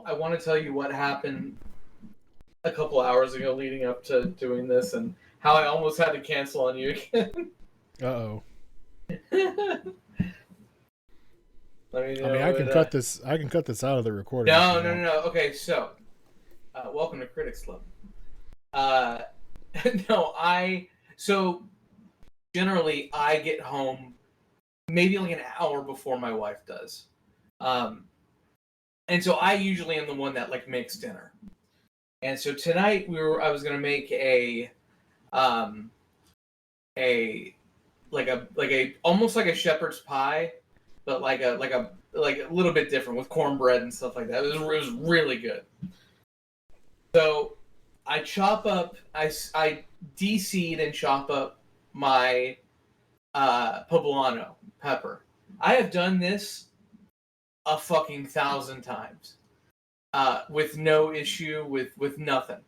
I want to tell you what happened a couple hours ago leading up to doing this and how I almost had to cancel on you again. Uh-oh. Let me know. I mean, I can cut this out of the recording. No. Okay, so welcome to Critics Club. So generally I get home maybe like an hour before my wife does. And so I usually am the one that like makes dinner. And so tonight I was gonna make a almost like a shepherd's pie, but like a little bit different with cornbread and stuff like that. It was really good. So I chop up, I de-seed and chop up my poblano pepper. I have done this a fucking 1,000 times with no issue, with nothing.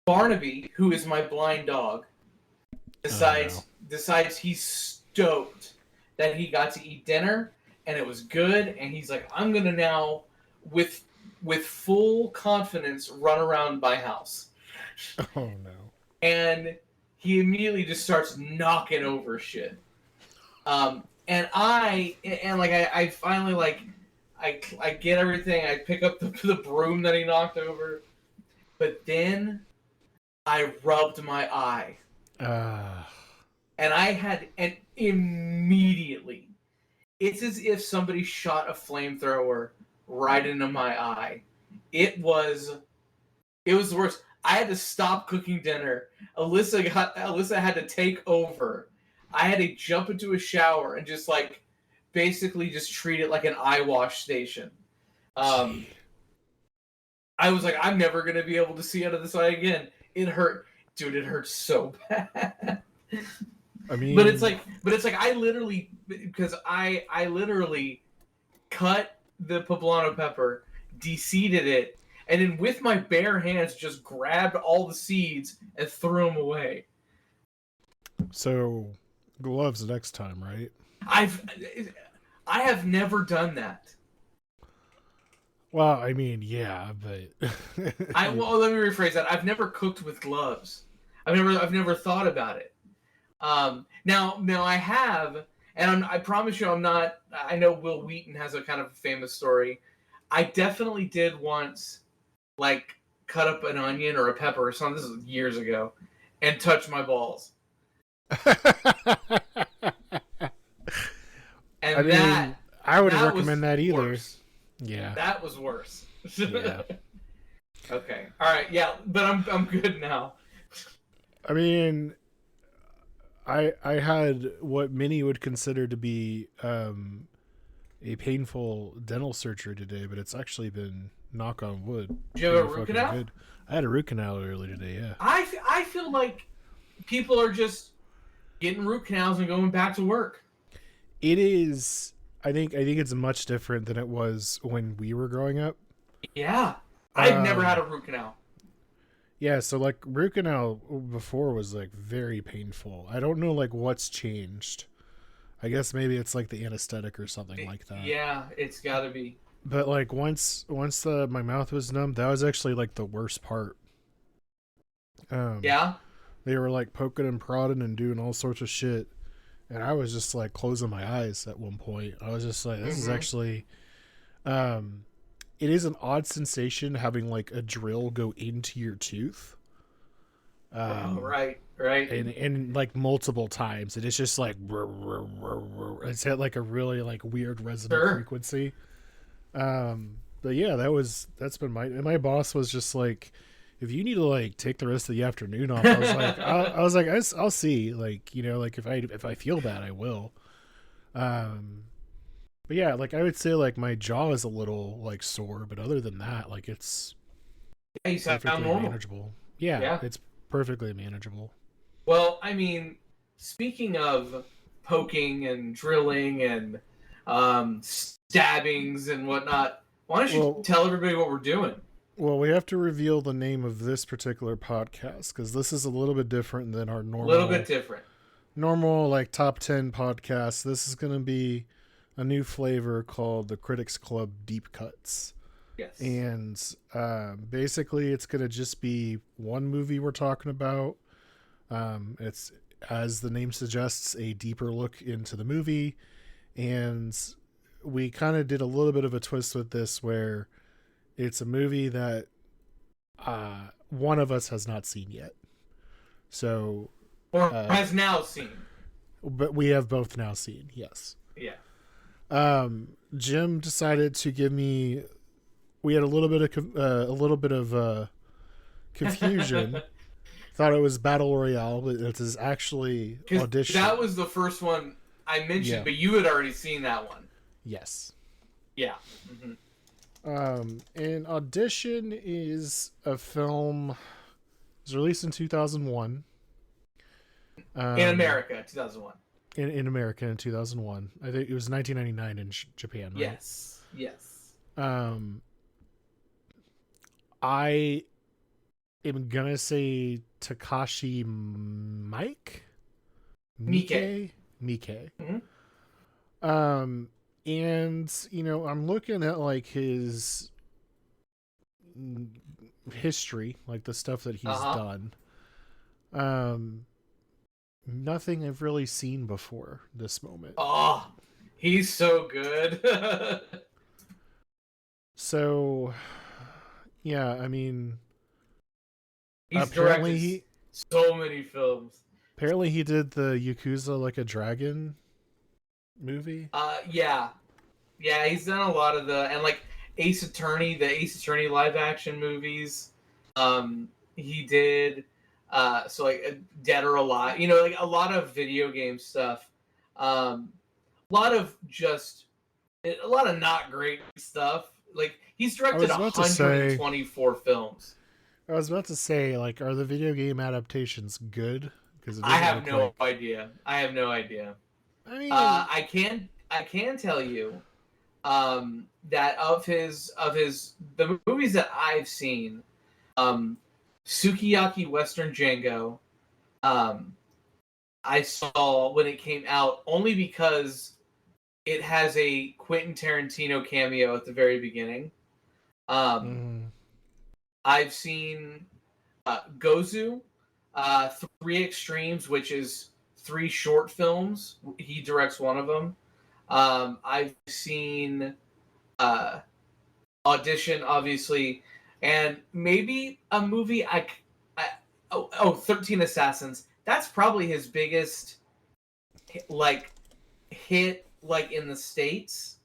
Barnaby, who is my blind dog, decides he's stoked that he got to eat dinner and it was good, and he's like, I'm gonna now with full confidence run around my house. Oh no. And he immediately just starts knocking over shit. And I finally I get everything, I pick up the broom that he knocked over, but then I rubbed my eye. And immediately, it's as if somebody shot a flamethrower right into my eye. It was the worst. I had to stop cooking dinner. Alyssa had to take over. I had to jump into a shower and just basically just treat it like an eye wash station. I was like, I'm never gonna be able to see out of this eye again. It hurt, dude. It hurt so bad. I mean, but it's like I literally cut the poblano pepper, de-seeded it, and then with my bare hands just grabbed all the seeds and threw them away. So, gloves next time, right? I have never done that. Well, I mean, yeah, but let me rephrase that. I've never cooked with gloves. I've never thought about it. Now I have, and I promise you, I'm not. I know Will Wheaton has a kind of famous story. I definitely did once, cut up an onion or a pepper or something. This was years ago, and touch my balls. And I mean, I wouldn't recommend that either. Worse. Yeah, that was worse. Yeah. Okay. All right. Yeah, but I'm good now. I mean, I had what many would consider to be a painful dental surgery today, but it's actually been, knock on wood. Did you have a root canal? Good. I had a root canal earlier today. Yeah. I feel like people are just getting root canals and going back to work. It is. I think it's much different than it was when we were growing up. Yeah, I've never had a root canal. Yeah, so root canal before was very painful. I don't know what's changed. I guess maybe it's the anesthetic or something like that. Yeah, it's got to be. But once my mouth was numb, that was actually the worst part. Yeah. They were poking and prodding and doing all sorts of shit, and I was just closing my eyes at one point. I was just this is actually, it is an odd sensation having a drill go into your tooth. Right. And multiple times, and it's just it's at a really weird resonant frequency. But yeah, that's been my boss was just if you need to take the rest of the afternoon off, I was like, I'll see, if I feel bad, I will. But yeah, I would say my jaw is a little sore, but other than that, it's perfectly manageable. Yeah, it's perfectly manageable. Well, I mean, speaking of poking and drilling and stabbings and whatnot, why don't you tell everybody what we're doing? Well, we have to reveal the name of this particular podcast because this is a little bit different than our normal. A little bit different. Normal top 10 podcast. This is going to be a new flavor called the Critics Club Deep Cuts. Yes. And basically, it's going to just be one movie we're talking about. It's, as the name suggests, a deeper look into the movie. And we kind of did a little bit of a twist with this where it's a movie that one of us has not seen yet. So, or has now seen. But we have both now seen, yes. Yeah. Jim decided to give me. We had a little bit of confusion. Thought it was Battle Royale, but it is actually Audition. That was the first one I mentioned, but you had already seen that one. Yes. Yeah. Mm-hmm. And Audition is a film. It was released in 2001. In America, 2001. In America in 2001. I think it was 1999 in Japan, right? Yes. Yes. I am gonna say Takashi Miike. Mm-hmm. And I'm looking at like his history, like the stuff that he's done. Nothing I've really seen before this moment. Oh, he's so good. So, yeah, I mean, he's directed so many films. Apparently, he did the Yakuza Like a Dragon movie. Yeah, he's done a lot of and like the Ace Attorney live action movies. He did. So like Dead or Alive, like a lot of video game stuff. A lot of not great stuff. Like he's directed 124 films. I was about to say, like, are the video game adaptations good? Because I have no idea. I mean, I can tell you that of the movies that I've seen, Sukiyaki Western Django, I saw when it came out only because it has a Quentin Tarantino cameo at the very beginning. I've seen Gozu, 3 Extremes, which is 3 short films. He directs one of them. I've seen Audition, obviously, and maybe a movie 13 Assassins. That's probably his biggest hit in the States.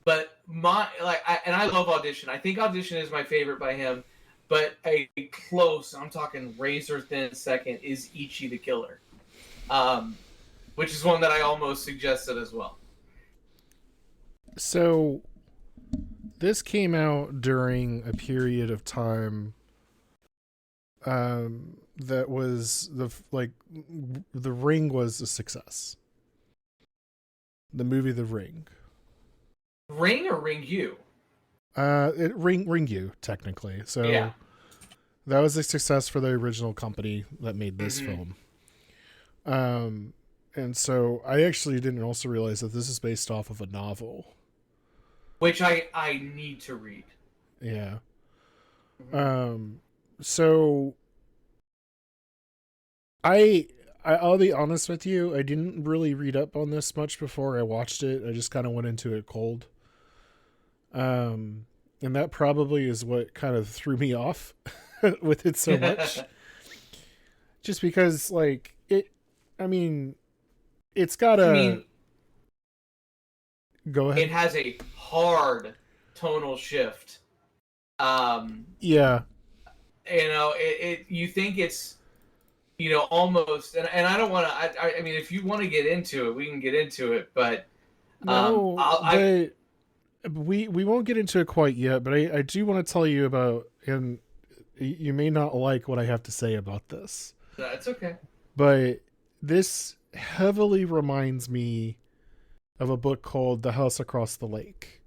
But I love Audition. I think Audition is my favorite by him, but a close, I'm talking razor thin second, is Ichi the Killer, which is one that I almost suggested as well. So this came out during a period of time that was The Ring was a success. The movie The Ring. Ring or Ring You? Ring You, technically. So yeah. That was a success for the original company that made this film. And so I actually didn't also realize that this is based off of a novel. Which I need to read. Yeah. So I'll be honest with you, I didn't really read up on this much before I watched it. I just kind of went into it cold. And that probably is what kind of threw me off with it so much. Just because, like, it's got a... Go ahead. It has a hard tonal shift. Yeah. You think it's, almost, and I don't want to, I mean, if you want to get into it, we can get into it, but we won't get into it quite yet, but I do want to tell you about, and you may not like what I have to say about this. That's okay. But this heavily reminds me of a book called The House Across the Lake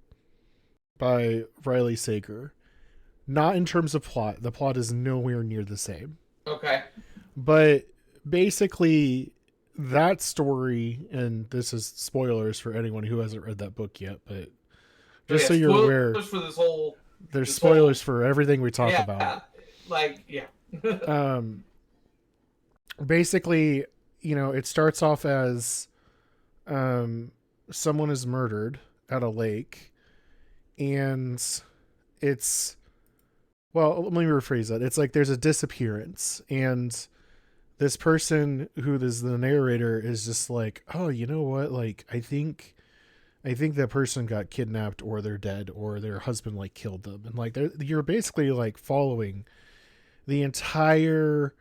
by Riley Sager. Not in terms of plot. The plot is nowhere near the same. Okay. But basically, that story, and this is spoilers for anyone who hasn't read that book yet, but Just so you're aware, spoilers for this whole. there's spoilers for everything we talk Yeah, about. like yeah. Basically, it starts off as someone is murdered at a lake, and it's well, let me rephrase that. It's like there's a disappearance, and this person who is the narrator is just like, oh, you know what? Like, I think that person got kidnapped, or they're dead, or their husband like killed them, and like you're basically like following the entire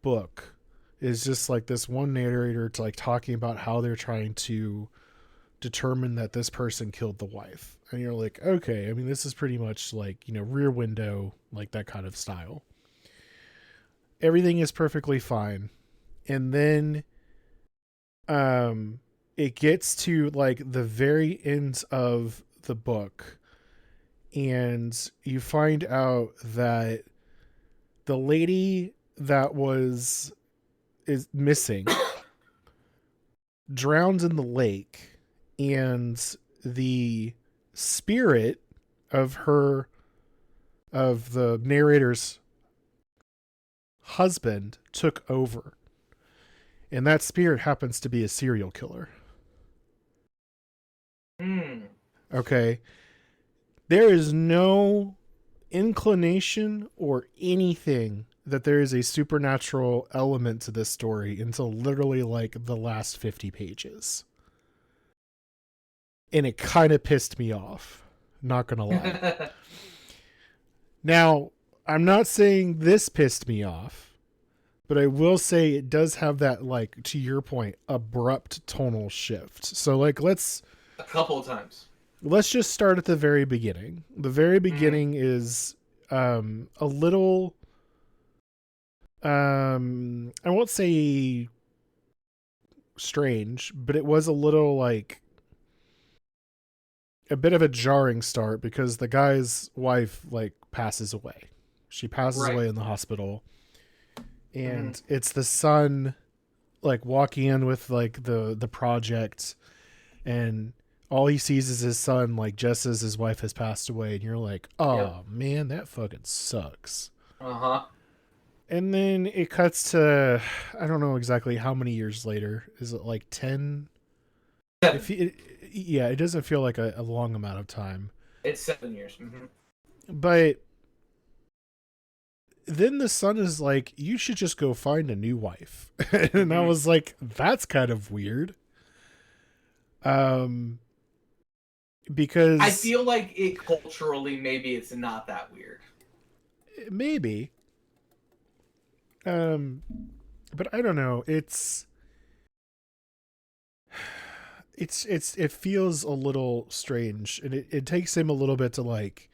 book is just like this one narrator to like talking about how they're trying to determine that this person killed the wife. And you're like, okay, I mean, this is pretty much like, Rear Window, like that kind of style. Everything is perfectly fine. And then it gets to like the very end of the book, and you find out that the lady that is missing drowned in the lake, and the spirit of the narrator's husband took over, and that spirit happens to be a serial killer. Okay, there is no inclination or anything that there is a supernatural element to this story until literally like the last 50 pages. And it kind of pissed me off. Not gonna lie. Now, I'm not saying this pissed me off, but I will say it does have that, like, to your point, abrupt tonal shift. So like a couple of times. Let's just start at the very beginning. The very beginning is a little I won't say strange, but it was a little like a bit of a jarring start, because the guy's wife like passes away. She passes away in the hospital, and it's the son like walking in with like the project, and all he sees is his son like just as his wife has passed away, and you're like, oh man, that fucking sucks. And then it cuts to, I don't know exactly how many years later. Is it like 10? It doesn't feel like a long amount of time. It's 7 years. But then the son is like, you should just go find a new wife. And I was like, that's kind of weird. Because I feel like it culturally, maybe it's not that weird. Maybe. But I don't know. It feels a little strange, and it takes him a little bit to like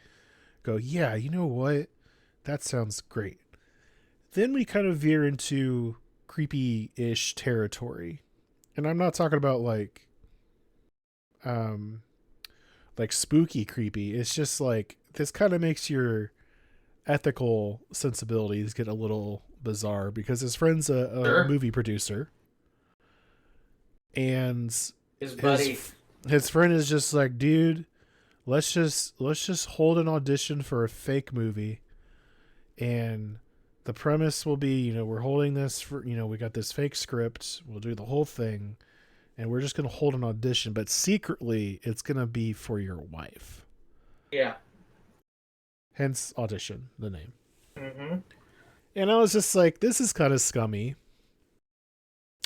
go, yeah, you know what? That sounds great. Then we kind of veer into creepy-ish territory. And I'm not talking about like spooky creepy. It's just like, this kind of makes your ethical sensibilities get a little bizarre, because his friend's a movie producer, and his friend is just like, dude, let's just hold an audition for a fake movie, and the premise will be, we're holding this for, we got this fake script, we'll do the whole thing, and we're just going to hold an audition, but secretly it's going to be for your wife. Yeah. Hence Audition, the name. And I was just like, this is kind of scummy,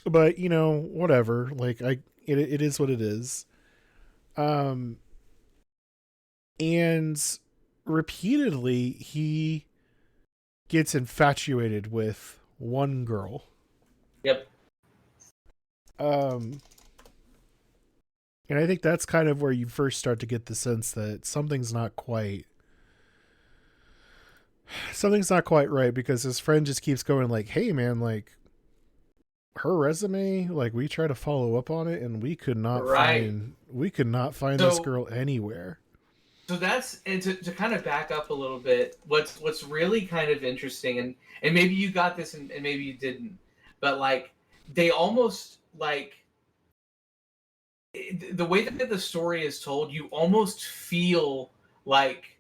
but whatever. Like it is what it is. And repeatedly he gets infatuated with one girl. Yep. And I think that's kind of where you first start to get the sense that something's not quite right, because his friend just keeps going like, hey man, like her resume, like we try to follow up on it and we could not find this girl anywhere. So that's, and to kind of back up a little bit, what's really kind of interesting, and maybe you got this and maybe you didn't, but like they almost like the way that the story is told, you almost feel like,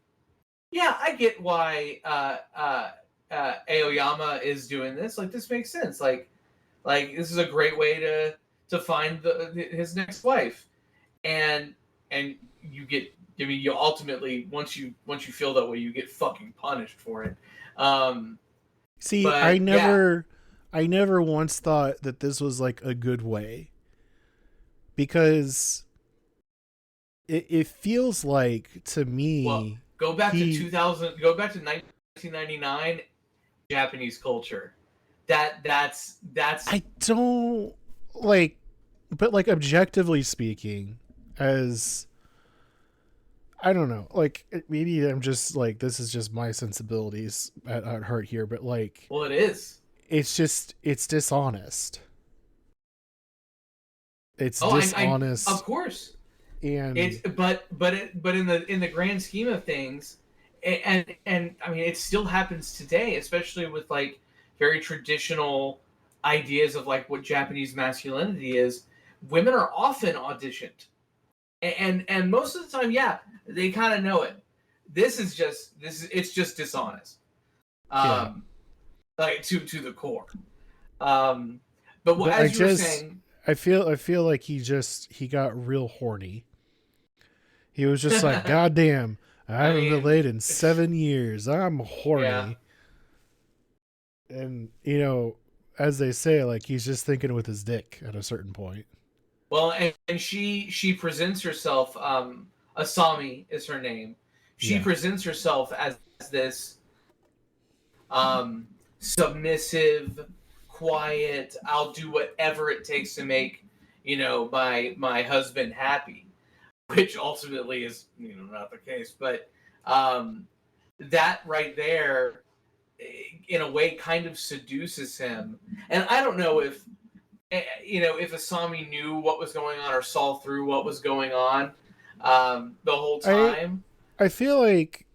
yeah, I get why Aoyama is doing this. Like, this makes sense. Like this is a great way to find his next wife, and you get. I mean, you ultimately once you feel that way, you get fucking punished for it. See, But yeah, I never once thought that this was like a good way, because it feels like to well, me go back to he 2000. Go back to 1999 Japanese culture. That's I don't like, but like objectively speaking, as I don't know, like maybe I'm just like this is just my sensibilities at heart here, but like well, it is. it's dishonest. It's I of dishonest, course. It's and but in the grand scheme of things, and I mean it still happens today, especially with like very traditional ideas of like what Japanese masculinity is. Women are often auditioned, and most of the time, yeah, they kind of know it. It's just dishonest, yeah. um, like to the core. Um, but But as you were saying, I feel like he got real horny. He was just like, God damn, I I haven't been mean, laid in 7 years. I'm yeah. horny. And, as they say, like he's just thinking with his dick at a certain point. Well, and she presents herself. Asami is her name. She Yeah. presents herself as this submissive, quiet. I'll do whatever it takes to make my husband happy, which ultimately is not the case. But um, that right there, in a way, kind of seduces him. And I don't know if Asami knew what was going on or saw through what was going on the whole I time. I feel like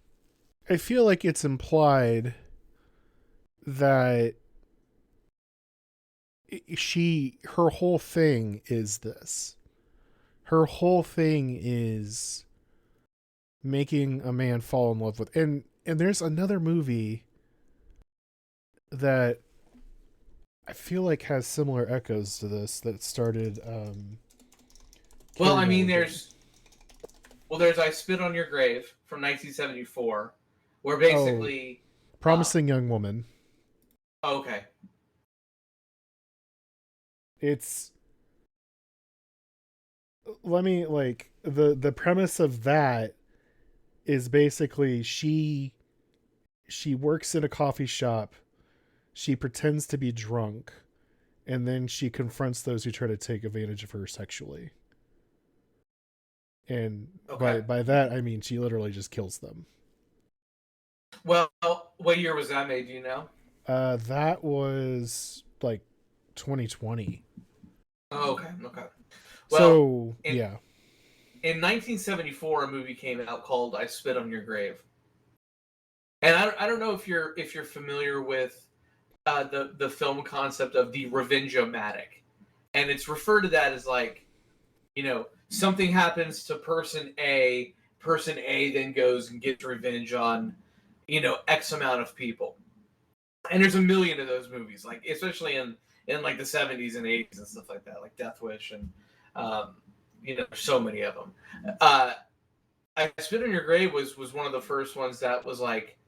it's implied that her whole thing is this. Her whole thing is making a man fall in love with, and there's another movie that I feel like has similar echoes to this that started Well, I carried mean, over good. there's I Spit on Your Grave from 1974, where Oh, basically, um, Promising Young Woman. okay, It's let me like the premise of that is basically she works in a coffee shop. She pretends to be drunk, and then she confronts those who try to take advantage of her sexually. And okay. by that I mean she literally just kills them. Well, what year was that made? Do you know? That was like 2020. Oh, okay, okay. Well, So in yeah. in 1974, a movie came out called "I Spit on Your Grave," and I don't know if you're familiar with the film concept of the revenge-o-matic, and it's referred to that as like something happens to person A then goes and gets revenge on X amount of people, and there's a million of those movies, like especially in like the 70s and 80s and stuff like that, like Death Wish and um, so many of them. Uh, I Spit on Your Grave was one of the first ones that was like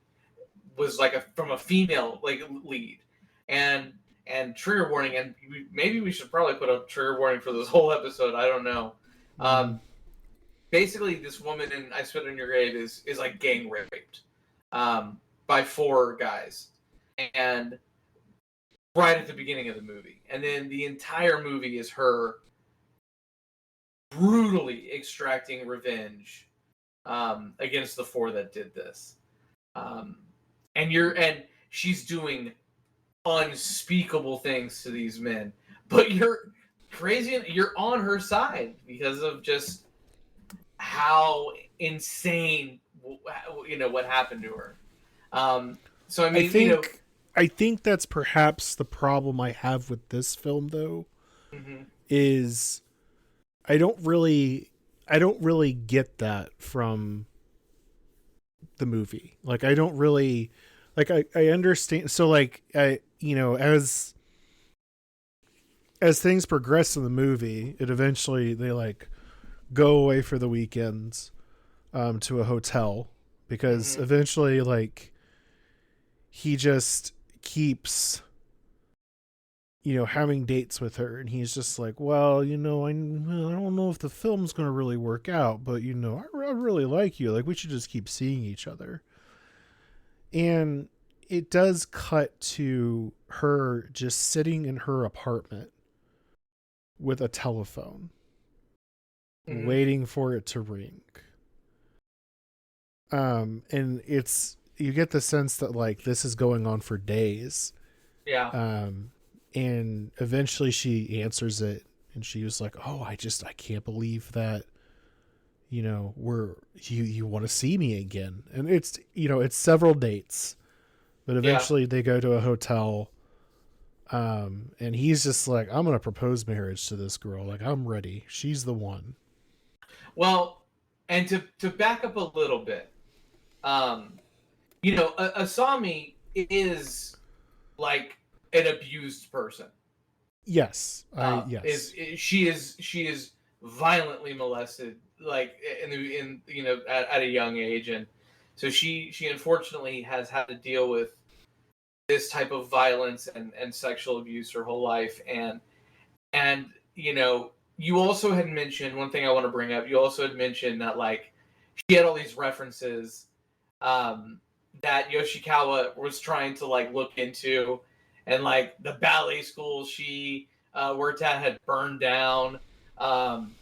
from a female like lead, and trigger warning, and maybe we should probably put a trigger warning for this whole episode. I don't know. Mm-hmm. Um, Basically, this woman in I Spit on Your Grave is like gang raped by four guys, and right at the beginning of the movie, and then the entire movie is her brutally extracting revenge against the four that did this. Um, and she's doing unspeakable things to these men, but you're crazy. You're on her side because of just how insane what happened to her. So I I mean, think I think that's perhaps the problem I have with this film though mhm. is I don't really get that from the movie. Like I don't really like I understand. So like I as things progress in the movie, it eventually they like go away for the weekends to a hotel because Mm-hmm. eventually like he just keeps having dates with her, and he's just like, well, I don't know if the film's going to really work out, but I really like you, like we should just keep seeing each other. And it does cut to her just sitting in her apartment with a telephone Mm-hmm. waiting for it to ring. And you get the sense that like this is going on for days. Yeah. um and eventually she answers it, and she was like, oh, I can't believe that you want to see me again. And it's several dates, but Yeah. eventually they go to a hotel. And he's just like, I'm gonna propose marriage to this girl, like I'm ready, she's the one. Well, and to back up a little bit, um, Asami is like an abused person. Yes, Is, yes. she is violently molested, like in at a young age, and so she unfortunately has had to deal with this type of violence and sexual abuse her whole life, and you also had mentioned one thing I want to bring up. You also had mentioned that like she had all these references um, that Yoshikawa was trying to like look into, and like the ballet school she worked at had burned down. Um,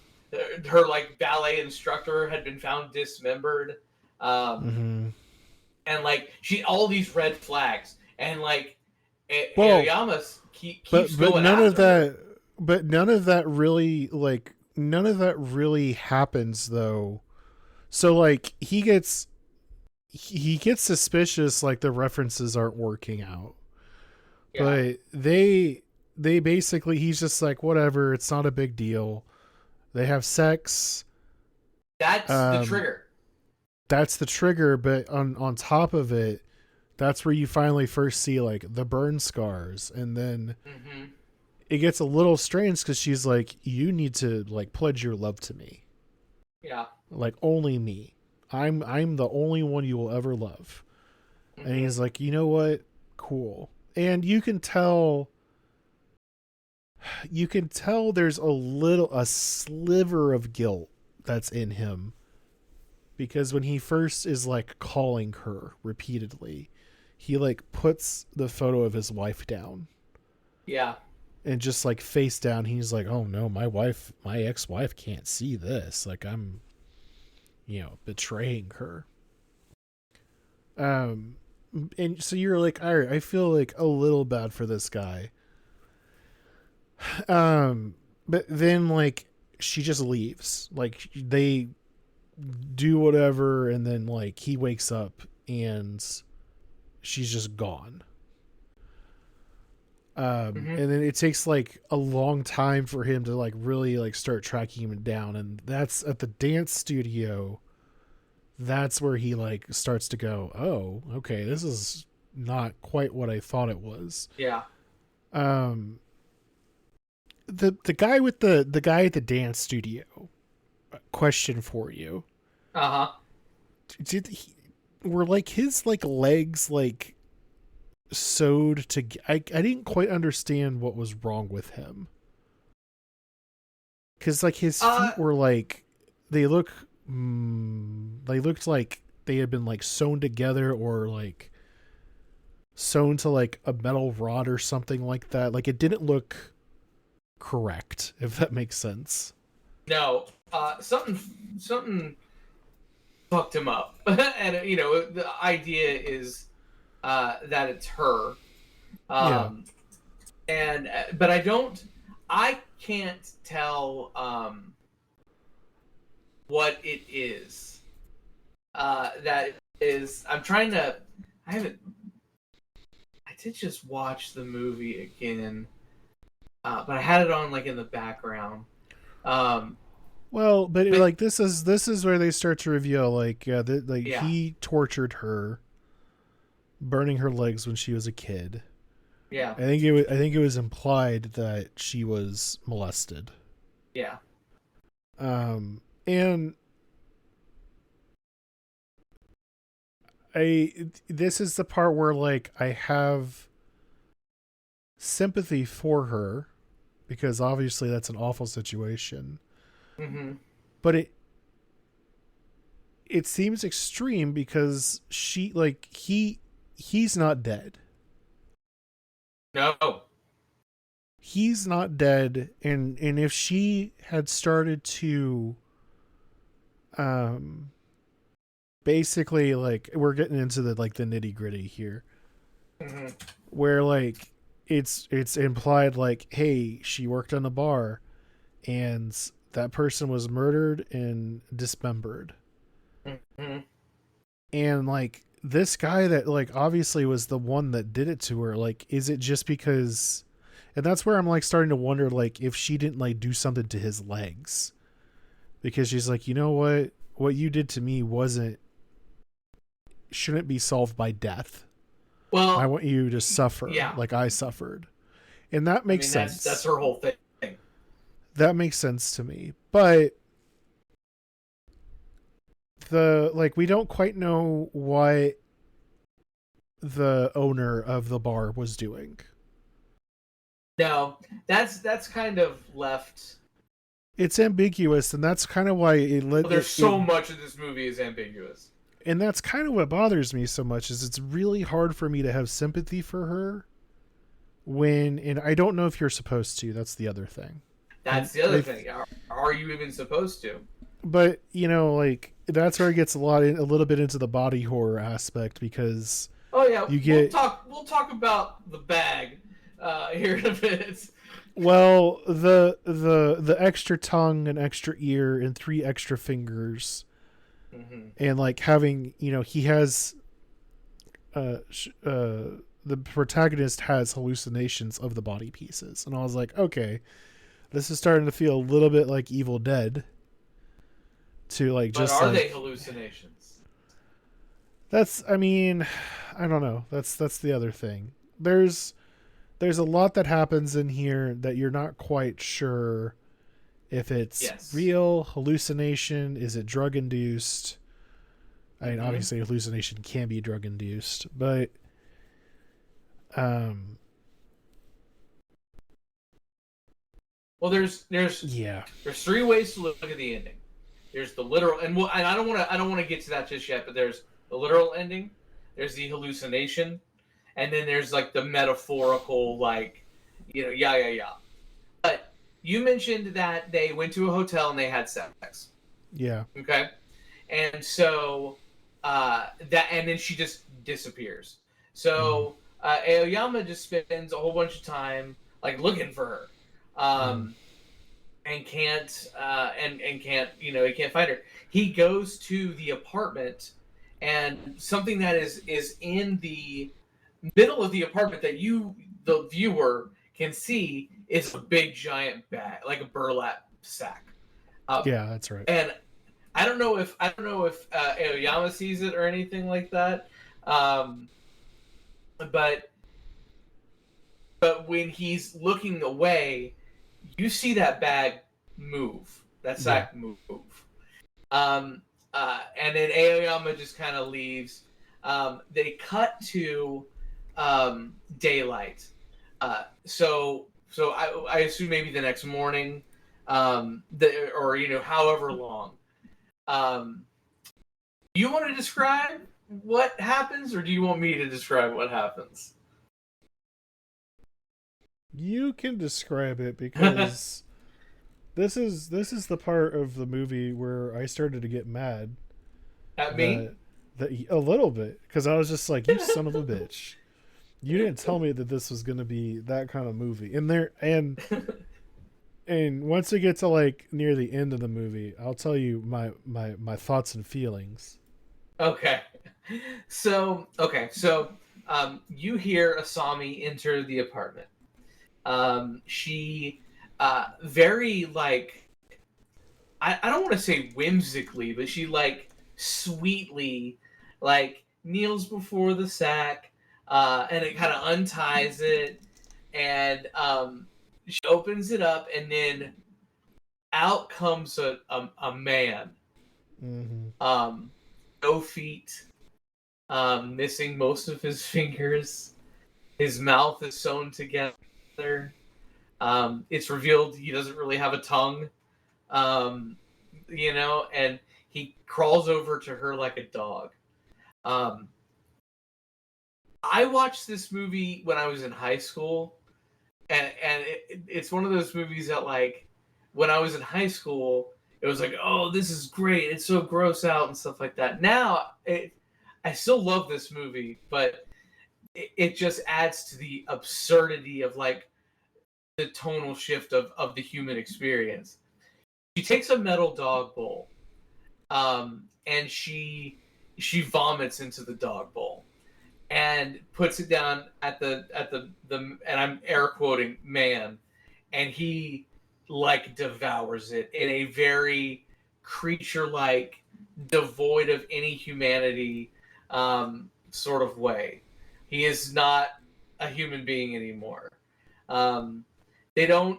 her like ballet instructor had been found dismembered, um, Hmm. and like she all these red flags, and like Well, Aoyama but keeps going after her. none of that really, like, none of that really happens though. So like he gets suspicious, like the references aren't working out. Yeah, But they basically, he's just like, whatever, it's not a big deal. They have sex. that's the Um trigger. that's the trigger, but on top of it, that's where you finally first see like the burn scars. And then Hmm. it gets a little strange because she's like, you need to like pledge your love to me, Yeah. like only me. I'm the only one you will ever love. And Hmm. he's like, you know what, cool. And you can tell there's a sliver of guilt that's in him, because when he first is like calling her repeatedly, he like puts the photo of his wife down, Yeah. and just like face down, he's like, oh no, my ex-wife can't see this, like I'm betraying her. um and so you're like, all right, I feel like a little bad for this guy. um but then like she just leaves, like they do whatever, and then like he wakes up and she's just gone. Hmm. And then it takes like a long time for him to like really like start tracking him down, and that's at the dance studio. That's where he like starts to go, oh, okay, this is not quite what I thought it was. Yeah. um the guy with the guy at the dance studio, question for you. Uh huh. Did he, were like his like legs like sewed to, I didn't quite understand what was wrong with him, because like his Uh, feet were like, they look they looked like they had been like sewn together, or like sewn to like a metal rod or something like that. Like it didn't look correct, if that makes sense. no. Something fucked him up, and the idea is that it's her. Yeah. Um, and but I can't tell what it is. That is, I'm trying to. I haven't. I did just watch the movie again, but I had it on like in the background. Um, Well, but like this is where they start to reveal like Yeah, he tortured her, burning her legs when she was a kid. yeah, I think it was implied that she was molested. yeah. And I this is the part where like I have sympathy for her because obviously that's an awful situation. Mm-hmm. But it seems extreme because she like he's not dead. No. He's not dead, and if she had started to um basically like we're getting into the like the nitty-gritty here Mm-hmm. where like it's implied like hey she worked on a bar and that person was murdered and dismembered Mm-hmm. and like this guy that like obviously was the one that did it to her like is it just because and that's where I'm like starting to wonder like if she didn't like do something to his legs because she's like you know what you did to me wasn't shouldn't be solved by death. I Well, want you to suffer yeah. like I suffered. And that I makes mean, that's sense. her whole thing. That makes sense to me. But the like we don't quite know what the owner of the bar was doing. No, that's kind of left. It's ambiguous and that's kind of why Well, there's so much of this movie is ambiguous. and that's kind of what bothers me so much is it's really hard for me to have sympathy for her when and I don't know if you're supposed to. That's the other thing. That's the other thing. Are you even supposed to? But you know like that's where it gets a little bit into the body horror aspect because Oh yeah, you get we'll talk about the bag here in a bit. well the extra tongue and extra ear and 3 extra fingers Mm-hmm. and like having you know he has the protagonist has hallucinations of the body pieces and I was like okay this is starting to feel a little bit like Evil Dead to like But just are like they hallucinations? that's I mean I don't know that's the other thing there's a lot that happens in here that you're not quite sure if it's Yes. real hallucination is it drug induced I mean Mm-hmm. obviously hallucination can be drug induced but um Well, there's yeah 3 ways to look at the ending. There's the literal, and I don't want to get to that just yet. But there's the literal ending. There's the hallucination, and then there's like the metaphorical, like yeah. But you mentioned that they went to a hotel and they had sex. yeah Okay, and so that, and then she just disappears. mm-hmm. So Aoyama just spends a whole bunch of time like looking for her. Mm-hmm. And can't can't he can't find her. He goes to the apartment, and something that is in the middle of the apartment that you the viewer can see is a big giant bag, like a burlap sack. Yeah that's right And I don't know if Aoyama sees it or anything like that. Um, but when he's looking away, you see that bag move, that yeah sack move. Um, and then Aoyama just kind of leaves. They cut to daylight. So I assume maybe the next morning, or however long. Um, you want to describe what happens, or do you want me to describe what happens? you can describe it because this is the part of the movie where I started to get mad At me? that a little bit because I was just like you son of a bitch you didn't tell me that this was going to be that kind of movie and there and once we get to like near the end of the movie I'll tell you my thoughts and feelings. Okay. So you hear Asami enter the apartment. She very like I don't want to say whimsically, but she like sweetly like kneels before the sack, and it kind of unties it, and she opens it up, and then out comes a man, Mm-hmm. no feet, missing most of his fingers. His mouth is sewn together. It's revealed he doesn't really have a tongue, um, and he crawls over to her like a dog. Um, I watched this movie when I was in high school, and it's one of those movies that, like, when I was in high school, it was like, oh, this is great. It's so gross out and stuff like that. Now, I still love this movie, but it just adds to the absurdity of, like, the tonal shift of the human experience. She takes a metal dog bowl, and she vomits into the dog bowl and puts it down at the and I'm air quoting man, and he like devours it in a very creature like, devoid of any humanity, sort of way. He is not a human being anymore. Um, they don't,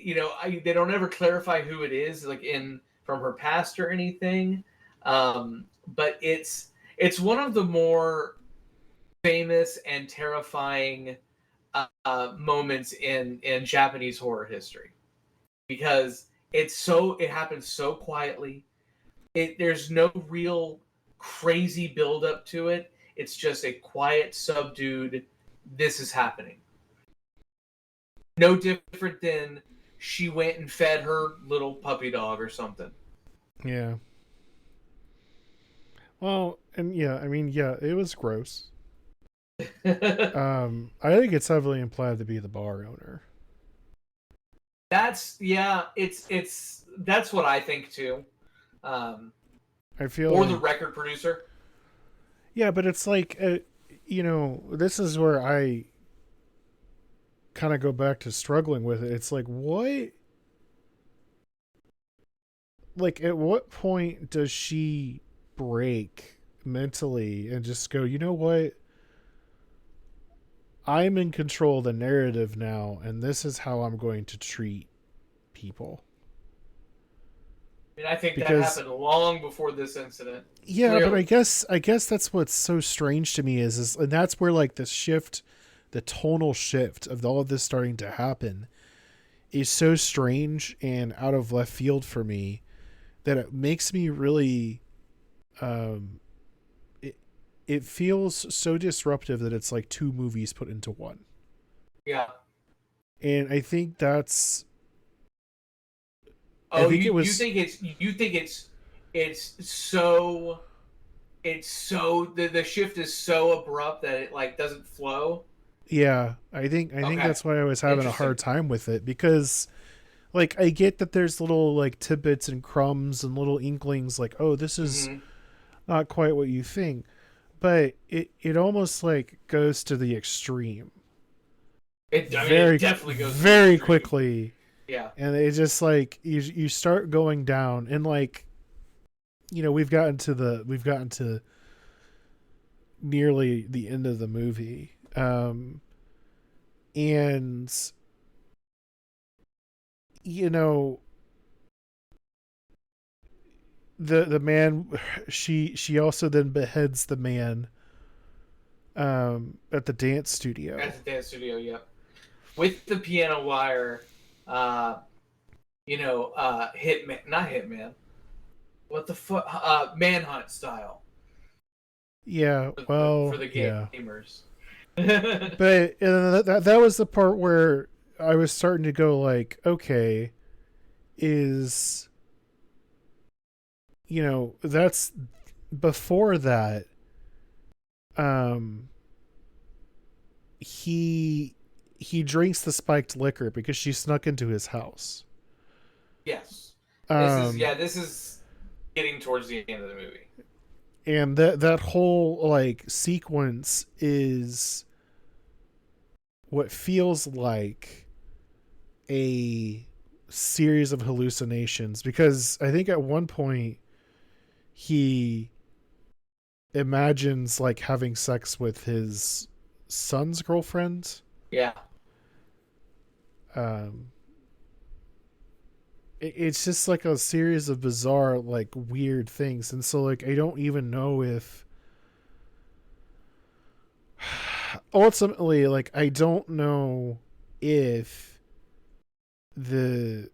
they don't ever clarify who it is, like in from her past or anything. But it's one of the more famous and terrifying moments in Japanese horror history, because it happens so quietly. There's no real crazy build up to it. It's just a quiet, subdued, this is happening. No different than she went and fed her little puppy dog or something. Yeah. Well, and yeah, I mean, yeah, it was gross. I think it's heavily implied to be the bar owner. That's what I think too. I feel Or like, the record producer. yeah, but it's like, this is where I kind of go back to struggling with it. It's like, what? Like, at what point does she break mentally and just go, you know what? I'm in control of the narrative now, and this is how I'm going to treat people. I mean, I think that Because happened long before this incident. yeah, Clearly. but I guess that's what's so strange to me is and that's where like the shift, the tonal shift of all of this starting to happen is so strange and out of left field for me that it makes me really it feels so disruptive that it's like two movies put into one. Yeah. And I think that's Oh, I think it you was think it's so the shift is so abrupt that it like doesn't flow. yeah, I think Okay. that's why I was having a Interesting. hard time with it because like I get that there's little like tidbits and crumbs and little inklings like, oh, this is Mm-hmm. not quite what you think, but it almost like goes to the extreme It very definitely goes to the very extreme. quickly, Yeah. and it just like you start going down and like we've gotten to nearly the end of the movie, and you know the man, she also then beheads the man at the dance studio. At the dance studio. Yep. With the piano wire, uh, hitman, not hitman. What the fuck? Manhunt style Yeah, for well, the yeah. gamers. But that was the part where I was starting to go like, okay, is that's before that. Um, he drinks the spiked liquor because she snuck into his house. Yes. Um, This is getting towards the end of the movie. and that whole like sequence is what feels like a series of hallucinations, because I think at one point he imagines like having sex with his son's girlfriend. Yeah. Um, it's just like a series of bizarre, like weird things, and so like I don't even know if ultimately, like I don't know if the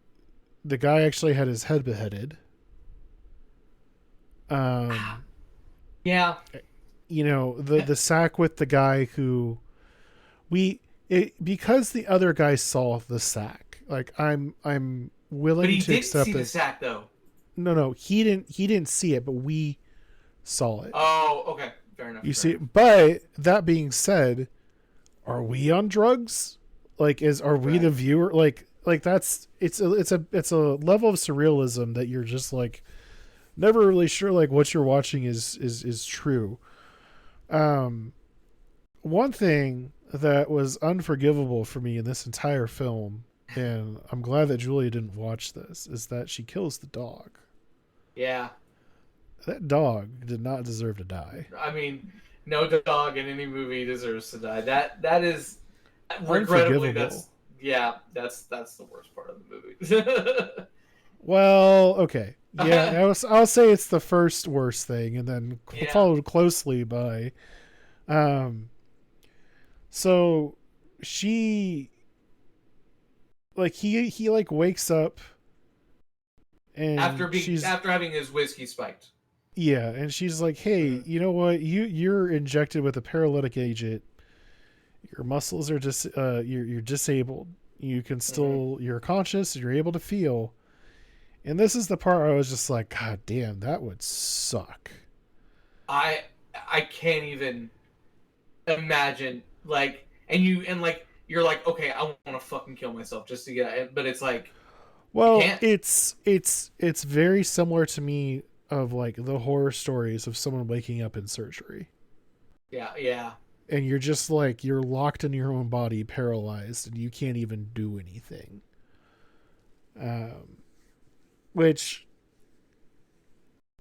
guy actually had his head beheaded. Um, Yeah. you know, the sack with the guy who because the other guy saw the sack. Like I'm willing But he to didn't accept see the that. sack though. No, he didn't see it, but we saw it. Oh, okay. Fair enough. You Fair see, enough. but that being said, are we on drugs? Like, are we the Right. viewer? Like that's it's a level of surrealism that you're just like never really sure like what you're watching is true. Um, One thing that was unforgivable for me in this entire film, and I'm glad that Julia didn't watch this, is that she kills the dog. Yeah. That dog did not deserve to die. I mean, no dog in any movie deserves to die. That is regrettably Unforgivable. that's yeah, that's the worst part of the movie. Well, okay. Yeah, I'll say it's the first worst thing, and then Yeah. followed closely by, um, so she, like he like wakes up, and she's After having his whiskey spiked. yeah, and she's like, hey, Mhm. you know what? You're injected with a paralytic agent. Your muscles are just you're disabled. You can Mhm. still you're conscious. You're able to feel. And this is the part where I was just like, God damn, that would suck. I I can't even imagine like and like you're like okay I want to fucking kill myself just to get it but it's like you Well, can't. it's very similar to me of like the horror stories of someone waking up in surgery. Yeah, yeah. And you're just like you're locked in your own body, paralyzed, and you can't even do anything. Um, which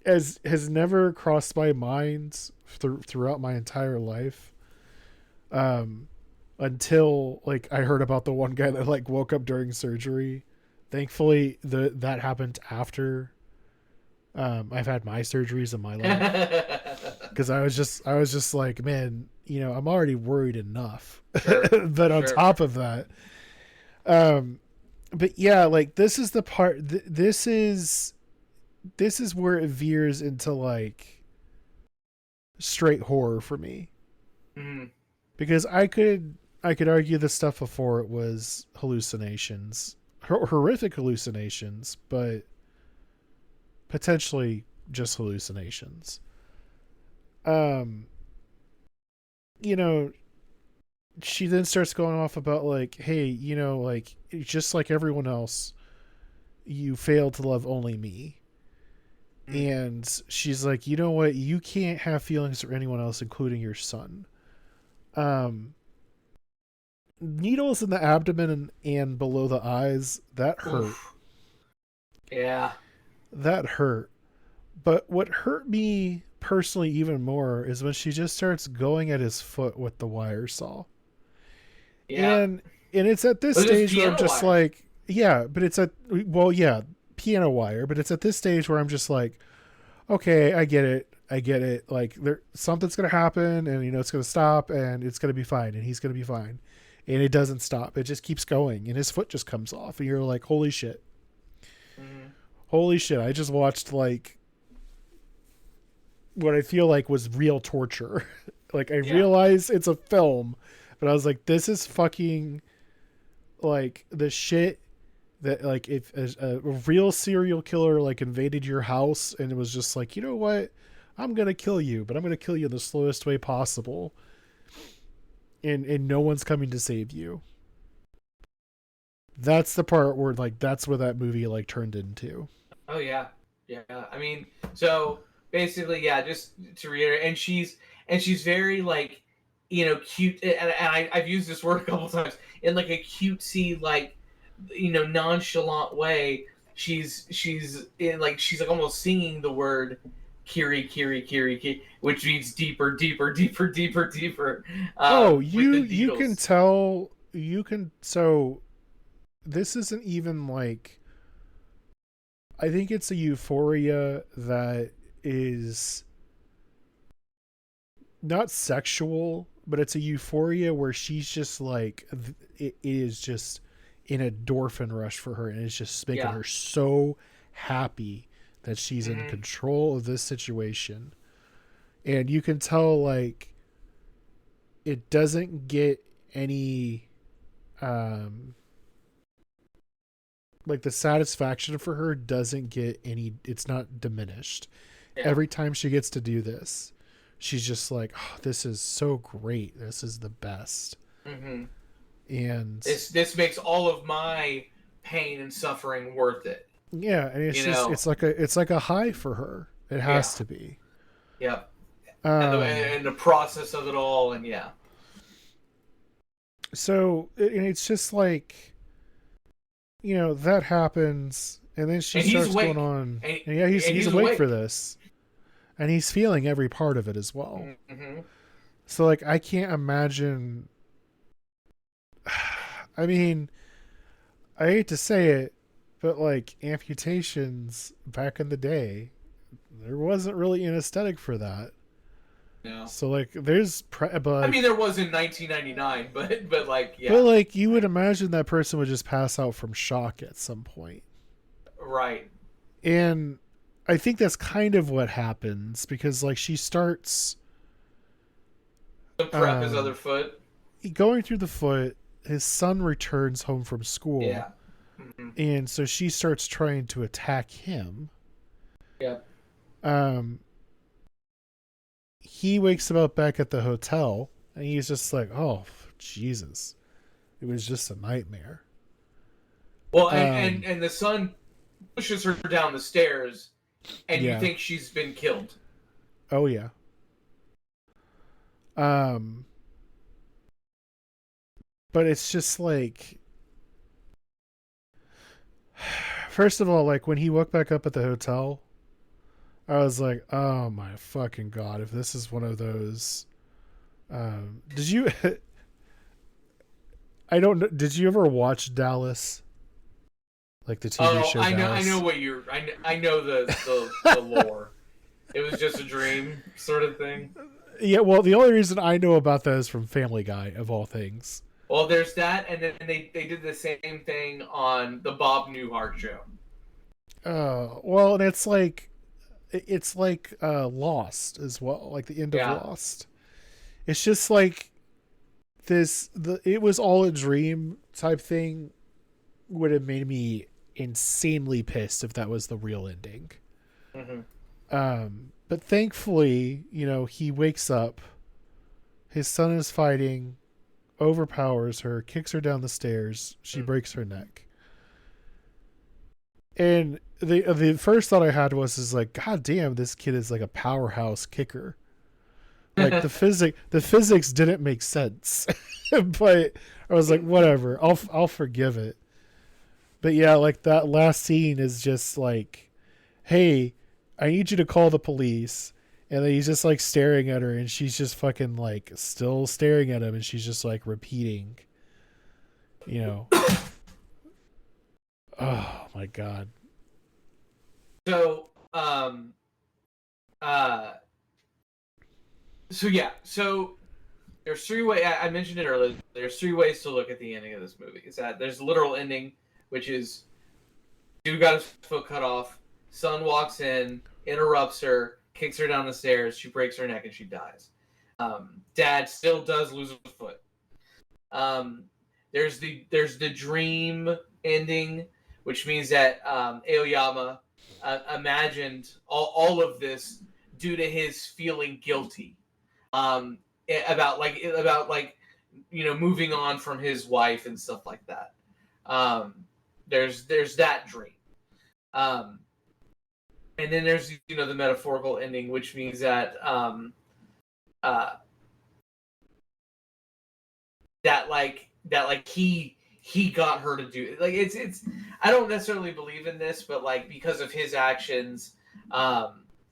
as has never crossed my mind throughout my entire life. Um, until like I heard about the one guy that like woke up during surgery. Thankfully, that happened after I've had my surgeries in my life, because I was just like, man, I'm already worried enough, Sure, but on sure. top of that, um, but yeah, like this is the part. This is where it veers into like straight horror for me, Mm, because I could argue the stuff before it was hallucinations, horrific hallucinations, but potentially just hallucinations. Um, you know, she then starts going off about like, hey, like just like everyone else, you failed to love only me. mm. And she's like, you know what? You can't have feelings for anyone else, including your son. Um, Needles in the abdomen and below the eyes, that hurt. Oof. Yeah. That hurt. But what hurt me personally even more is when she just starts going at his foot with the wire saw. Yeah. And it's at this But it was stage where I'm piano just wire. like, yeah, but it's at well, yeah, piano wire, but it's at this stage where I'm just like, okay, I get it. I get it. Like there something's gonna happen and it's gonna stop and it's gonna be fine and he's gonna be fine. And it doesn't stop. It just keeps going and his foot just comes off and you're like, holy shit. Mm. Holy shit. I just watched like what I feel like was real torture. Like I Yeah. realize it's a film, but I was like, this is fucking like the shit that like if a real serial killer like invaded your house and it was just like, you know what, I'm gonna kill you, but I'm gonna kill you in the slowest way possible, and no one's coming to save you. That's the part where like that's where that movie like turned into. Oh yeah. Yeah. I mean, so basically, yeah. Just to reiterate, and she's very like, cute, and I've used this word a couple times in like a cutesy like nonchalant way, she's like almost singing the word Kiri, Kiri, Kiri, Kiri, which means deeper, deeper, deeper, deeper, deeper. Oh, With the you can needles. tell. You can. So this isn't even like. I think it's a euphoria that is not sexual, but it's a euphoria where she's just like it is just an endorphin rush for her, and it's just making Yeah. her so happy that she's in Mm-hmm. control of this situation. And you can tell like it doesn't get any um like the satisfaction for her doesn't get any, it's not diminished. Yeah. Every time she gets to do this, she's just like, oh, this is so great, this is the best. Mm-hmm. And This makes all of my pain and suffering worth it. yeah, and it's You just know. it's like a high for her, it Yeah. has to be. Yeah. um And the process of it all, and yeah. so and it's just like, that happens, and then she And he's starts going awake. on, And, and yeah, he's he's awake for awake. this, and he's feeling every part of it as well. Mm-hmm. So like I can't imagine. I mean, I hate to say it, but like amputations back in the day, there wasn't really an aesthetic for that. No. So like there's I mean, there was in 1999, but like, but yeah. like you would imagine that person would just pass out from shock at some point. Right. And I think that's kind of what happens because like she starts The prep his other um foot. going through the foot, his son returns home from school, Yeah. Mm-hmm. and so she starts trying to attack him. Yeah. um he wakes him up back at the hotel, and he's just like, oh Jesus, it was just a nightmare. Well, um and the son pushes her down the stairs, and you yeah. think she's been killed. Oh yeah. um but it's just like, first of all, like when he woke back up at the hotel, I was like, oh my fucking god, if this is one of those. Did you I don't know, did you ever watch Dallas, like the TV Oh, show I know Dallas? what you're. I know the lore. It was just a dream, sort of thing. Yeah, well, the only reason I know about that is from Family Guy, of all things. Well, there's that, and then they did the same thing on the Bob Newhart show. Well, and it's like Lost as well, like the end of Yeah. Lost. It's just like it was all a dream type thing would have made me insanely pissed if that was the real ending. Mm-hmm. But thankfully, he wakes up, his son is fighting, overpowers her, kicks her down the stairs, she breaks her neck. And the first thought I had is like, God damn, this kid is like a powerhouse kicker. Like the physics didn't make sense, but I was like, whatever, I'll forgive it. But yeah, like that last scene is just like, hey, I need you to call the police. And then he's just like staring at her, and she's just fucking like still staring at him, and she's just like repeating, you know. Oh my god. So, so yeah, so there's three ways. I mentioned it earlier. There's three ways to look at the ending of this movie. Is that there's a literal ending, which is dude got his foot cut off. Son walks in, interrupts her, kicks her down the stairs. She breaks her neck and she dies. Dad still does lose a foot. There's the dream ending, which means that Aoyama imagined all of this due to his feeling guilty about moving on from his wife and stuff like that. There's that dream. And then there's the metaphorical ending, which means that that he he got her to do it. Like it's I don't necessarily believe in this, but like because of his actions,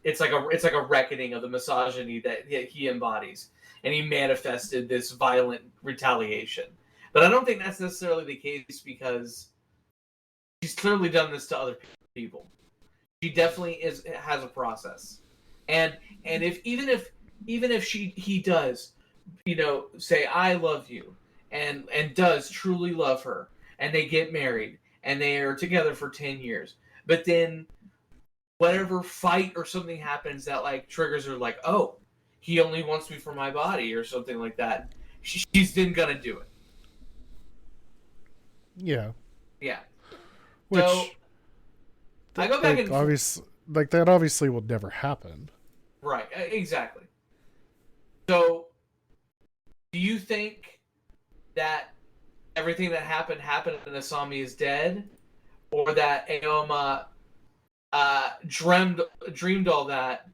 it's like a reckoning of the misogyny that he embodies, and he manifested this violent retaliation. But I don't think that's necessarily the case because she's clearly done this to other people. She definitely has a process, and if even if he does, say I love you, and does truly love her, and they get married and they are together for 10 years, but then whatever fight or something happens that like triggers her, like, oh, he only wants me for my body or something like that, she's then gonna do it. Yeah. Yeah. Which, so I go back like, and obviously, like that obviously will never happen. Right, exactly. So, do you think that everything that happened and Asami is dead, or that Aoma dreamed all that,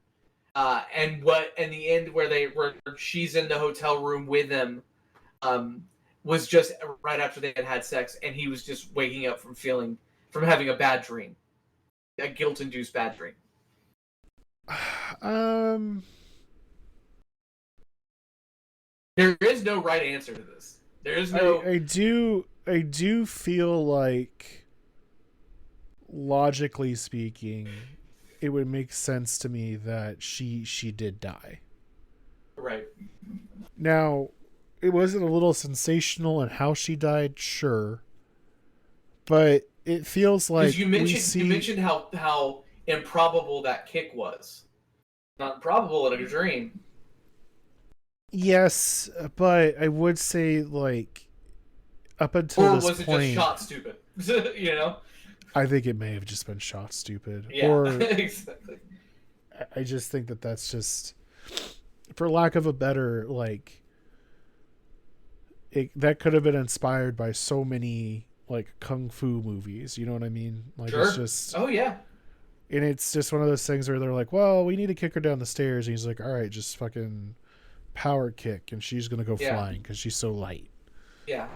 and what in the end where she's in the hotel room with him, was just right after they had sex, and he was just waking up from having a bad dream, a guilt-induced bad dream. There is no right answer to this. There is no. I do feel like, logically speaking, it would make sense to me that she did die. Right. Now, it wasn't a little sensational in how she died, sure, but it feels like you mentioned how improbable that kick was. Not improbable in a dream. Yes, but I would say, like, up until this point, or was it just shot stupid? I think it may have just been shot stupid. Yeah, or exactly. I just think that that's just, for lack of a better, like, that could have been inspired by so many, like, kung fu movies. You know what I mean? Like, sure. It's just, oh yeah. And it's just one of those things where they're like, well, we need to kick her down the stairs. And he's like, all right, just fucking power kick, and she's gonna go flying because she's so light. Yeah,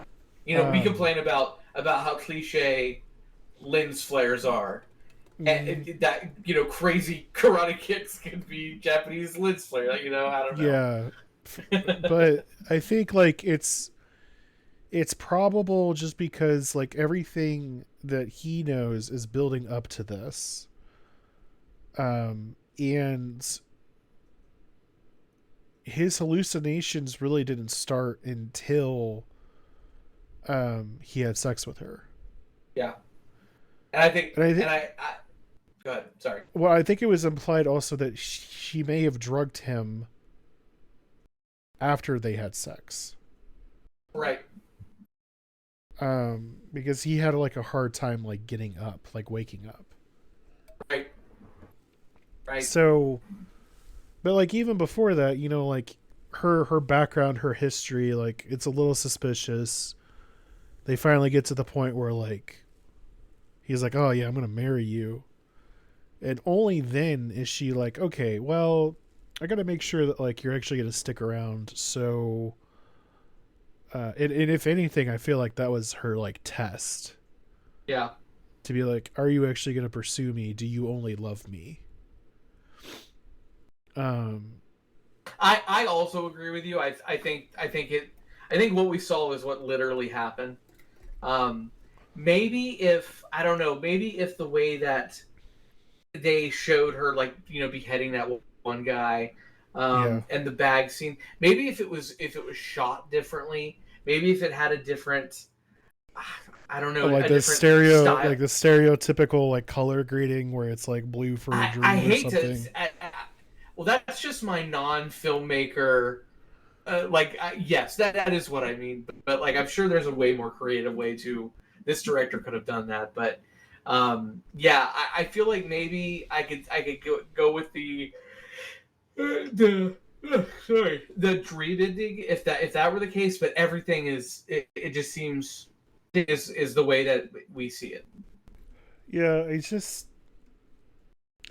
we complain about how cliche lens flares are, and that crazy karate kicks could be Japanese lens flare. I don't know. Yeah, but I think like it's probable just because like everything that he knows is building up to this, and his hallucinations really didn't start until he had sex with her. Yeah. And I think go ahead. Sorry. Well, I think it was implied also that she may have drugged him after they had sex. Right. Because he had like a hard time like getting up, like waking up. Right. Right. So, but like even before that, like her background, her history, like it's a little suspicious. They finally get to the point where like he's like, "Oh yeah, I'm gonna marry you," and only then is she like, "Okay, well, I gotta make sure that like you're actually gonna stick around." So, and if anything, I feel like that was her like test. Yeah. To be like, are you actually gonna pursue me? Do you only love me? I also agree with you. I think what we saw is what literally happened. Maybe if the way that they showed her like beheading that one guy, and the bag scene, maybe if it was shot differently, maybe if it had a different, I don't know, like the stereotypical like color grading where it's like blue for a dream I hate or something. Well, that's just my non-filmmaker. Yes, that is what I mean. But like, I'm sure there's a way more creative way to. This director could have done that, but I feel like maybe I could go with the dream ending if that were the case. But everything it just seems is the way that we see it. Yeah, it's just.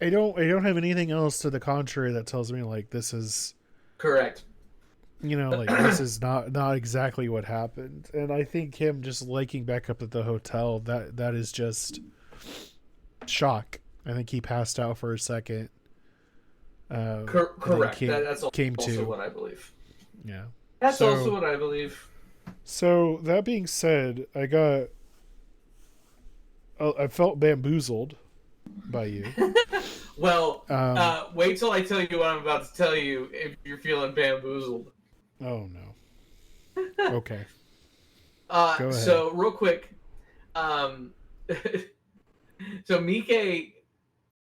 I don't have anything else to the contrary that tells me like this is correct. like this is not exactly what happened. And I think him just liking back up at the hotel, that is just shock. I think he passed out for a second. Correct. That's came also to. what I believe. Yeah. That's also what I believe. So that being said, I felt bamboozled by you. Well, wait till I tell you what I'm about to tell you if you're feeling bamboozled. Oh no. Okay. Go ahead. So real quick, so Miike,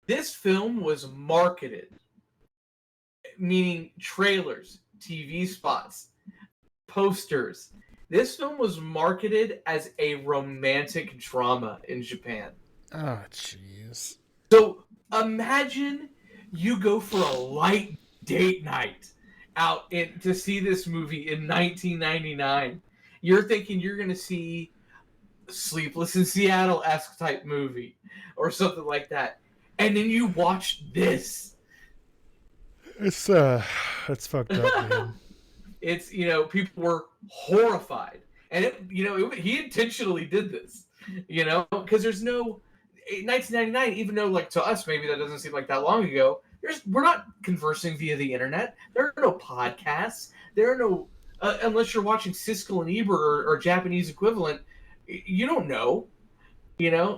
this film was marketed, meaning trailers, TV spots, posters. This film was marketed as a romantic drama in Japan. Oh, jeez. So imagine you go for a light date night out to see this movie in 1999. You're thinking you're going to see Sleepless in Seattle-esque type movie or something like that. And then you watch this. It's fucked up, man. It's, people were horrified. And, he intentionally did this, because there's no... 1999, even though, like, to us, maybe that doesn't seem like that long ago, we're not conversing via the internet. There are no podcasts. There are no... unless you're watching Siskel and Ebert or Japanese equivalent, you don't know.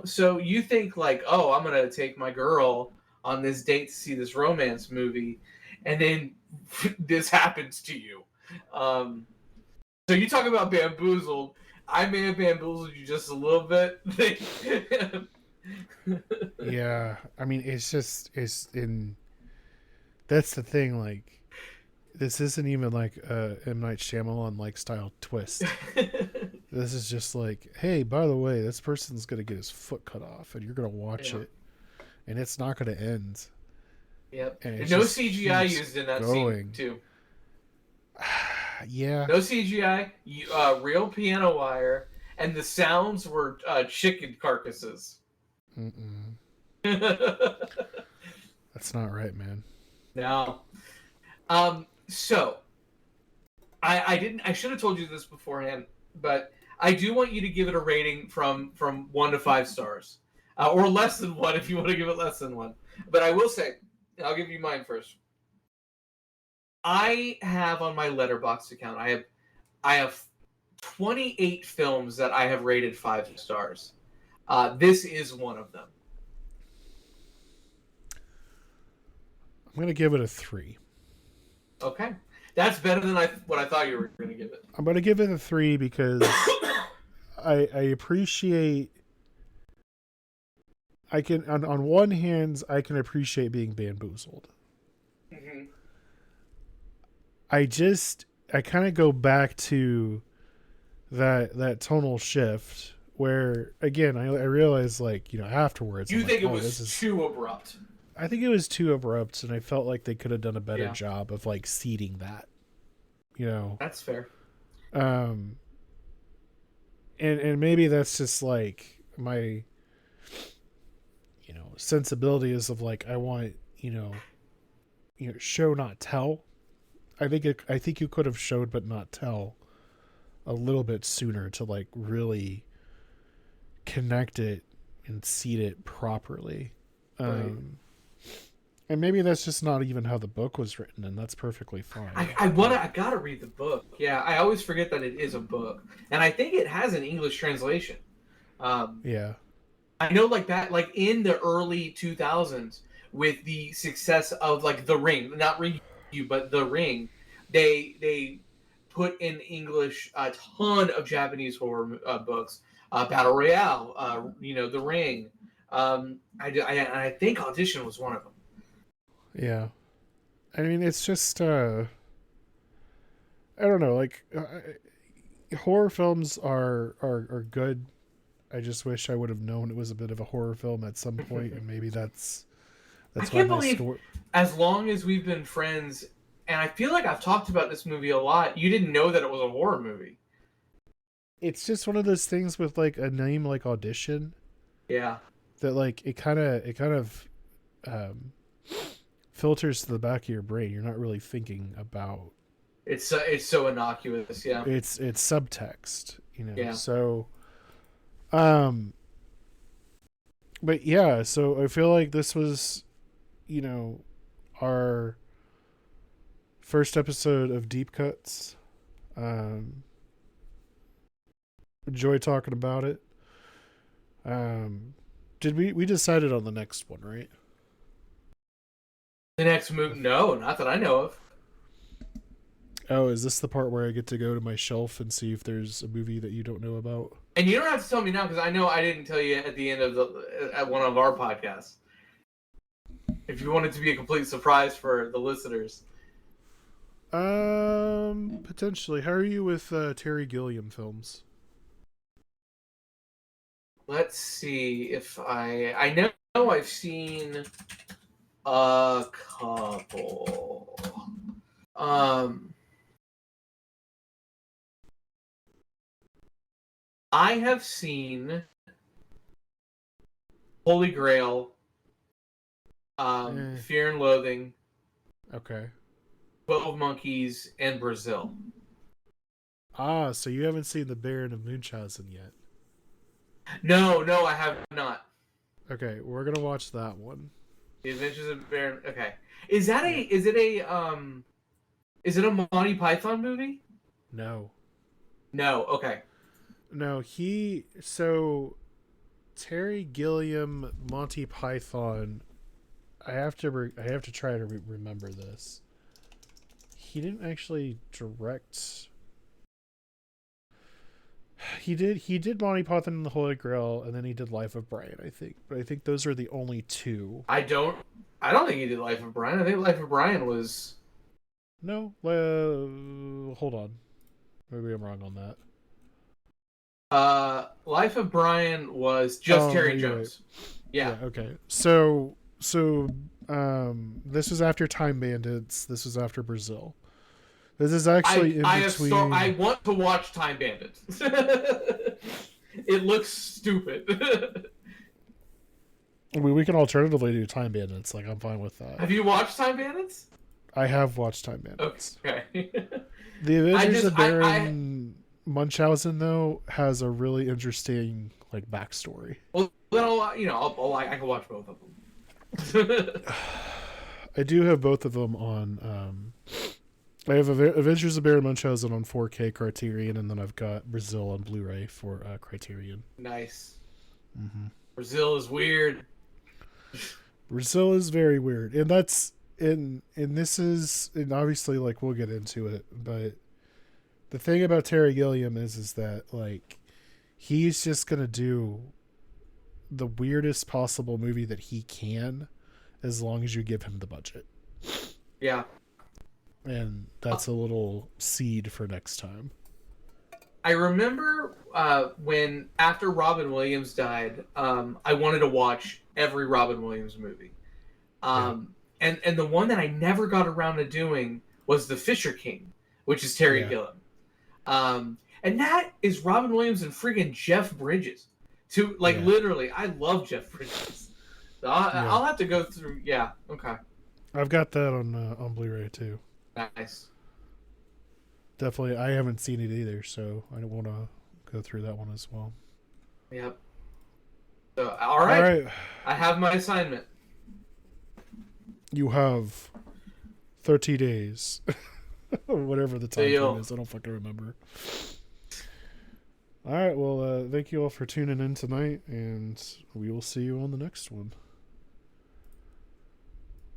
So you think, like, oh, I'm going to take my girl on this date to see this romance movie, and then this happens to you. So you talk about bamboozled. I may have bamboozled you just a little bit. Yeah, I mean, that's the thing, like, this isn't even like a M. Night Shyamalan like style twist. This is just like, hey, by the way, this person's gonna get his foot cut off, and you're gonna watch it, and it's not gonna end. Yep. And no CGI used in that scene too. Yeah. No CGI. Real piano wire, and the sounds were chicken carcasses. That's not right, man. No. So I should have told you this beforehand, but I do want you to give it a rating from 1 to 5 stars, or less than 1 if you want to give it less than 1. But I will say, I'll give you mine first. I have on my Letterboxd account, I have 28 films that I have rated 5 stars. This is one of them. I'm going to give it a 3. Okay. That's better than what I thought you were going to give it. I'm going to give it a 3 because I appreciate... I can, on one hand, I can appreciate being bamboozled. Mm-hmm. I kind of go back to that tonal shift where, again, I realized, like, afterwards. You think it was too abrupt? I think it was too abrupt, and I felt like they could have done a better job of, like, seeding that. That's fair. And maybe that's just, like, my, sensibilities of, like, I want, show not tell. I think you could have showed but not tell a little bit sooner to, like, really connect it and seed it properly. Right. And maybe that's just not even how the book was written, and that's perfectly fine. I gotta read the book. Yeah, I always forget that it is a book, and I think it has an English translation. Yeah, I know, like that, like in the early 2000s, with the success of, like, The Ring, not Ring You, but The Ring, they put in English a ton of Japanese horror books. Battle Royale, The Ring. I think Audition was one of them. Yeah. I mean, it's just, I don't know, like, horror films are good. I just wish I would have known it was a bit of a horror film at some point, and maybe that's I can't believe, as long as we've been friends, and I feel like I've talked about this movie a lot, you didn't know that it was a horror movie. It's just one of those things with, like, a name like Audition. Yeah. That, like, it kind of filters to the back of your brain. You're not really thinking about It's so innocuous, yeah. It's subtext, you know. Yeah. So, but yeah, so I feel like this was, you know, our first episode of Deep Cuts. Enjoy talking about it. Did we decided on the next one, right? The next movie? No, not that I know of. Oh, is this the part where I get to go to my shelf and see if there's a movie that you don't know about? And you don't have to tell me now because I know I didn't tell you at the end of at one of our podcasts. If you want it to be a complete surprise for the listeners. Potentially. How are you with Terry Gilliam films? Let's see if I know I've seen a couple. I have seen Holy Grail, Fear and Loathing, Okay. 12 Monkeys, and Brazil. Ah, so you haven't seen The Baron of Munchausen yet. No, I have not. Okay, we're gonna watch that one. The Adventures of Baron. Okay, is it a Monty Python movie? No. No. Okay. No, Terry Gilliam, Monty Python. I have to try to remember this. He didn't actually direct. He did Monty Python and the Holy Grail, and then he did Life of Brian, I think. But I think those are the only two. I don't think he did Life of Brian. I think Life of Brian was. No, hold on. Maybe I'm wrong on that. Life of Brian was just Terry Jones. Right. Yeah. Okay. So this was after Time Bandits. This was after Brazil. This is actually in between. I want to watch Time Bandits. It looks stupid. We can alternatively do Time Bandits. Like, I'm fine with that. Have you watched Time Bandits? I have watched Time Bandits. Okay. The Adventures of Baron Munchausen, though, has a really interesting like backstory. Well, then I can watch both of them. I do have both of them on. I have Adventures of Baron Munchausen on 4K Criterion, and then I've got Brazil on Blu-ray for Criterion. Nice. Mm-hmm. Brazil is weird. Brazil is very weird, and that's and this is, and obviously, like, we'll get into it, but the thing about Terry Gilliam is that, like, he's just gonna do the weirdest possible movie that he can, as long as you give him the budget. Yeah. And that's a little seed for next time. I remember when, after Robin Williams died, I wanted to watch every Robin Williams movie. And the one that I never got around to doing was The Fisher King, which is Terry Gilliam. And that is Robin Williams and friggin' Jeff Bridges. Literally, I love Jeff Bridges. So I'll have to go through. Yeah, okay. I've got that on Blu-ray too. Nice. Definitely, I haven't seen it either, so I don't want to go through that one as well. Yep. So, all right. I have my assignment. You have 30 days. Whatever the time frame is. I don't fucking remember. All right, well, thank you all for tuning in tonight, and we will see you on the next one.